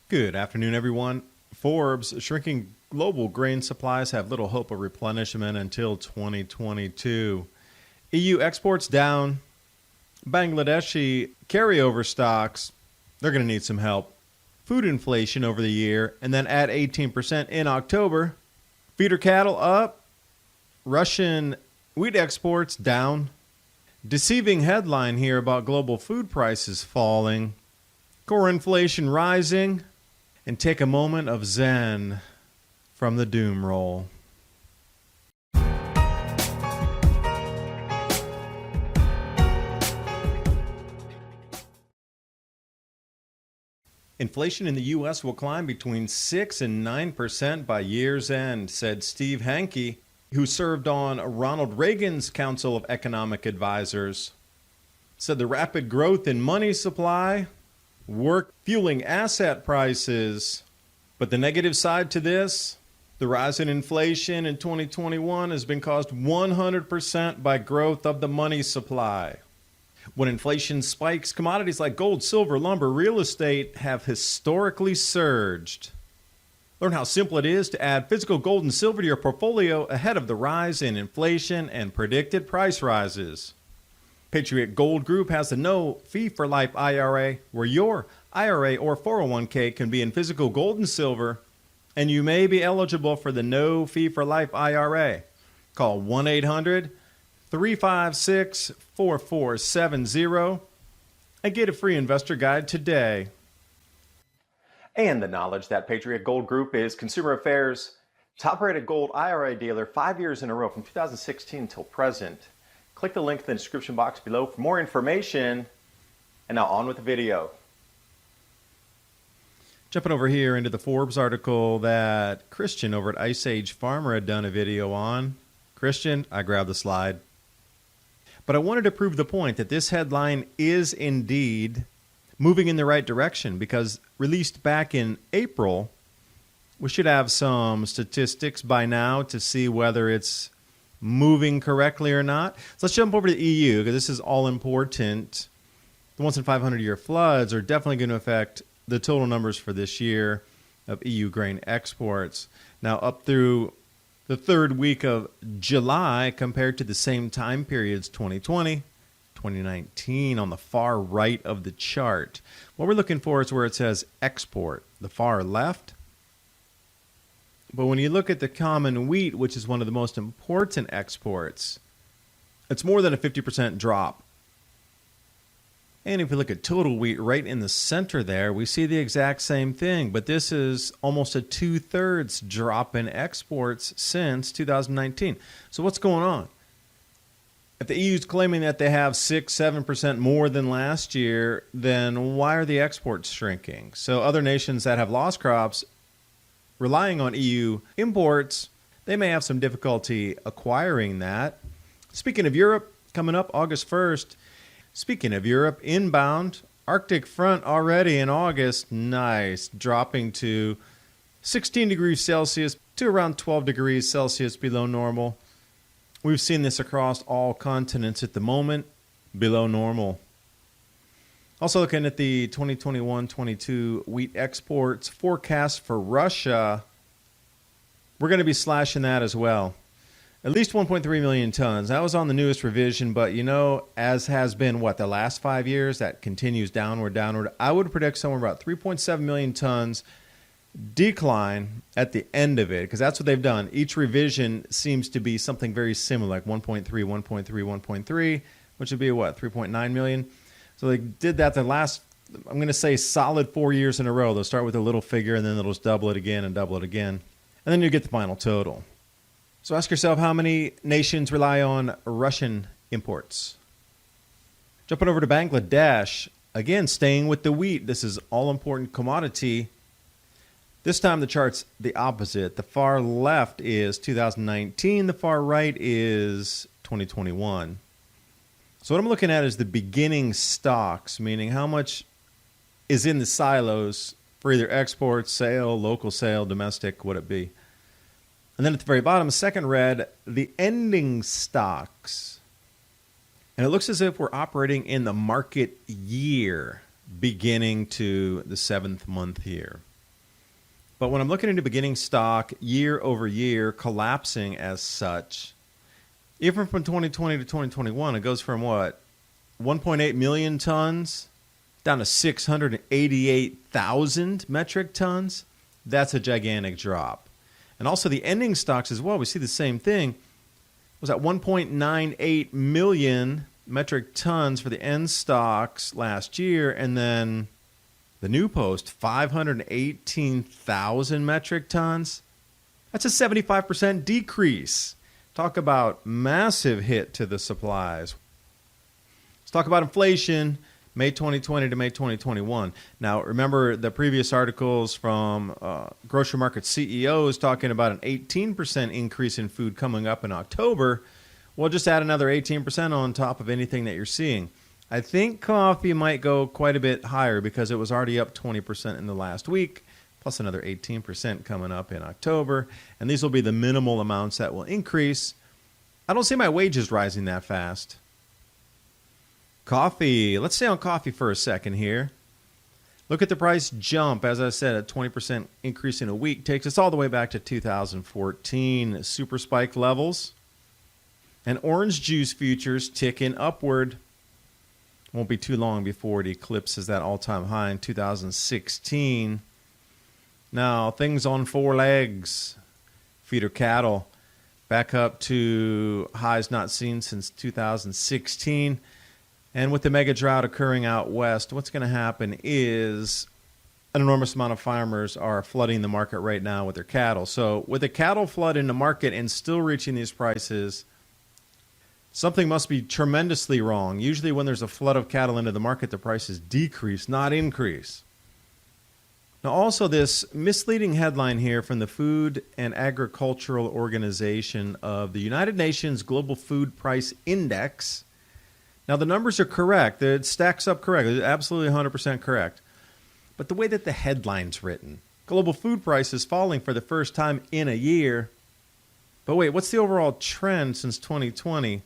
Good afternoon, everyone. Forbes, shrinking global grain supplies have little hope of replenishment until 2022. EU exports down. Bangladeshi carryover stocks, they're going to need some help. Food inflation over the year, and then add 18% in October. Feeder cattle up. Russian wheat exports down. Deceiving headline here about global food prices falling. Core inflation rising. And take a moment of zen from the doom roll. Inflation in the U.S. will climb between 6 and 9% by year's end, said Steve Hanke, who served on Ronald Reagan's Council of Economic Advisors. Said the rapid growth in money supply work fueling asset prices. But the negative side to this, the rise in inflation in 2021 has been caused 100% by growth of the money supply. When inflation spikes, commodities like gold, silver, lumber, real estate have historically surged. Learn how simple it is to add physical gold and silver to your portfolio ahead of the rise in inflation and predicted price rises. Patriot Gold Group has a no-fee-for-life IRA where your IRA or 401k can be in physical gold and silver, and you may be eligible for the no-fee-for-life IRA. Call 1-800-356-4470 and get a free investor guide today. And the knowledge that Patriot Gold Group is Consumer Affairs' top-rated gold IRA dealer 5 years in a row from 2016 until present. Click the link in the description box below for more information. And now on with the video. Jumping over here into the Forbes article that Christian over at Ice Age Farmer had done a video on. Christian, I grabbed the slide. But I wanted to prove the point that this headline is indeed moving in the right direction, because released back in April, we should have some statistics by now to see whether it's moving correctly or not. So let's jump over to the EU, because this is all important. The once in 500 year floods are definitely going to affect the total numbers for this year of EU grain exports. Now, up through the third week of July compared to the same time periods 2020, 2019 on the far right of the chart. What we're looking for is where it says export, the far left. But when you look at the common wheat, which is one of the most important exports, it's more than a 50% drop. And if we look at total wheat right in the center there, we see the exact same thing. But this is almost a 2/3 drop in exports since 2019. So what's going on? If the EU is claiming that they have 6-7% more than last year, then why are the exports shrinking? So other nations that have lost crops relying on EU imports, they may have some difficulty acquiring that. Speaking of Europe, coming up August 1st, speaking of Europe, inbound, Arctic front already in August, nice, dropping to 16 degrees Celsius to around 12 degrees Celsius below normal. We've seen this across all continents at the moment, below normal. Also looking at the 2021-22 wheat exports forecast for Russia, we're going to be slashing that as well. At least 1.3 million tons. That was on the newest revision, but you know, as has been, the last 5 years, that continues downward. I would predict somewhere about 3.7 million tons decline at the end of it, because that's what they've done. Each revision seems to be something very similar, like 1.3, 1.3, 1.3, which would be 3.9 million. So they did that the last, I'm going to say, solid 4 years in a row. They'll start with a little figure, and then they'll just double it again and double it again. And then you get the final total. So ask yourself, how many nations rely on Russian imports? Jumping over to Bangladesh, again, staying with the wheat. This is all-important commodity. This time the chart's the opposite. The far left is 2019. The far right is 2021. So what I'm looking at is the beginning stocks, meaning how much is in the silos for either export, sale, local sale, domestic, would it be? And then at the very bottom, second red, the ending stocks. And it looks as if we're operating in the market year beginning to the 7th month here. But when I'm looking into beginning stock year over year collapsing as such, even from 2020 to 2021, it goes from what? 1.8 million tons down to 688,000 metric tons. That's a gigantic drop. And also the ending stocks as well, we see the same thing. It was at 1.98 million metric tons for the end stocks last year, and then the new post, 518,000 metric tons. That's a 75% decrease. Talk about massive hit to the supplies. Let's talk about inflation, May 2020 to May 2021. Now, remember the previous articles from grocery market CEOs talking about an 18% increase in food coming up in October. Well, just add another 18% on top of anything that you're seeing. I think coffee might go quite a bit higher because it was already up 20% in the last week, plus another 18% coming up in October. And these will be the minimal amounts that will increase. I don't see my wages rising that fast. Coffee. Let's stay on coffee for a second here. Look at the price jump. As I said, a 20% increase in a week takes us all the way back to 2014 super spike levels. And orange juice futures ticking upward. Won't be too long before it eclipses that all-time high in 2016. Now, things on four legs. Feeder cattle back up to highs not seen since 2016. And with the mega drought occurring out west, what's going to happen is an enormous amount of farmers are flooding the market right now with their cattle. So with the cattle flood in the market and still reaching these prices, something must be tremendously wrong. Usually when there's a flood of cattle into the market, the prices decrease, not increase. Now also this misleading headline here from the Food and Agricultural Organization of the United Nations Global Food Price Index. Now the numbers are correct. It stacks up correct. It's absolutely 100% correct. But the way that the headline's written, global food prices falling for the first time in a year. But wait, what's the overall trend since 2020?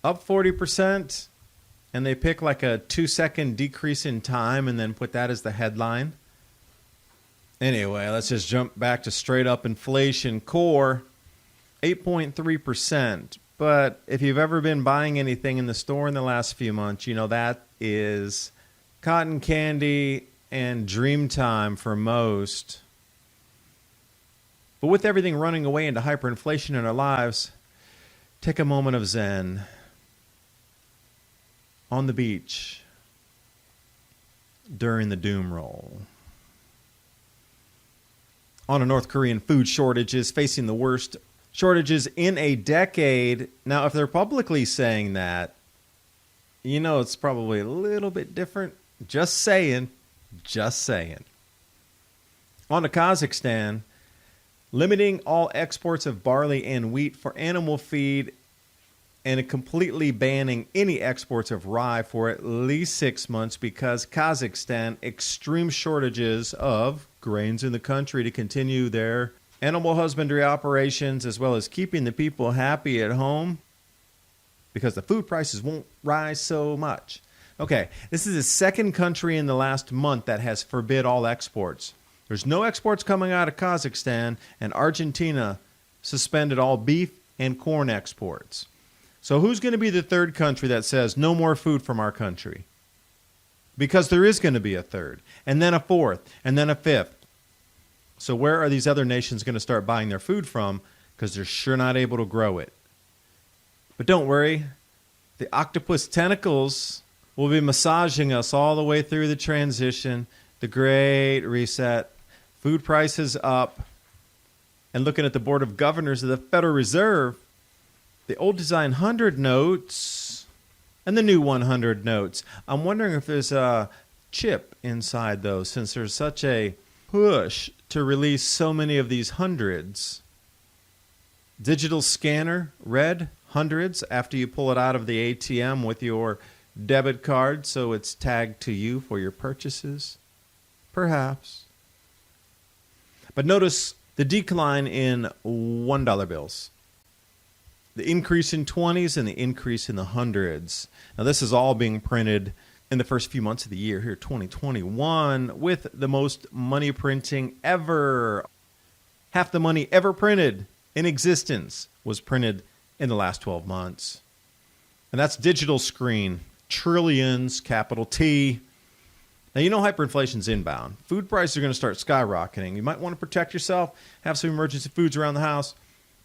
Up 40%, and they pick like a 2-second decrease in time and then put that as the headline. Anyway, let's just jump back to straight up inflation. Core, 8.3%. But if you've ever been buying anything in the store in the last few months, you know that is cotton candy and dream time for most. But with everything running away into hyperinflation in our lives, take a moment of zen. On the beach during the doomroll. On a North Korean food shortages facing the worst shortages in a decade. Now, if they're publicly saying that, you know it's probably a little bit different. Just saying. Just saying. On to Kazakhstan, limiting all exports of barley and wheat for animal feed and completely banning any exports of rye for at least 6 months because Kazakhstan extreme shortages of grains in the country to continue their animal husbandry operations as well as keeping the people happy at home because the food prices won't rise so much. Okay, this is the second country in the last month that has forbid all exports. There's no exports coming out of Kazakhstan, and Argentina suspended all beef and corn exports. So who's going to be the third country that says no more food from our country? Because there is going to be a third, and then a fourth, and then a fifth. So where are these other nations going to start buying their food from? Because they're sure not able to grow it. But don't worry, the octopus tentacles will be massaging us all the way through the transition, the great reset, food prices up, and looking at the Board of Governors of the Federal Reserve, the old design 100 notes and the new 100 notes. I'm wondering if there's a chip inside those since there's such a push to release so many of these hundreds. Digital scanner, read hundreds after you pull it out of the ATM with your debit card so it's tagged to you for your purchases. Perhaps. But notice the decline in $1 bills. The increase in 20s and the increase in the hundreds. Now this is all being printed in the first few months of the year here, 2021, with the most money printing ever. Half the money ever printed in existence was printed in the last 12 months. And that's digital screen, trillions, capital T. Now, you know hyperinflation's inbound. Food prices are going to start skyrocketing. You might want to protect yourself, have some emergency foods around the house.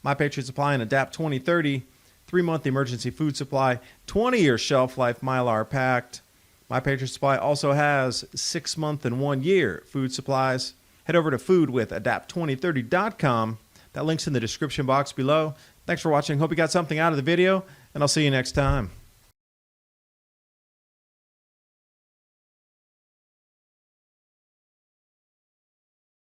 My Patriot Supply and Adapt 2030, 3-month emergency food supply, 20-year shelf life, Mylar packed. My Patriot Supply also has 6-month and 1-year food supplies. Head over to foodwithadapt2030.com. That link's in the description box below. Thanks for watching. Hope you got something out of the video, and I'll see you next time.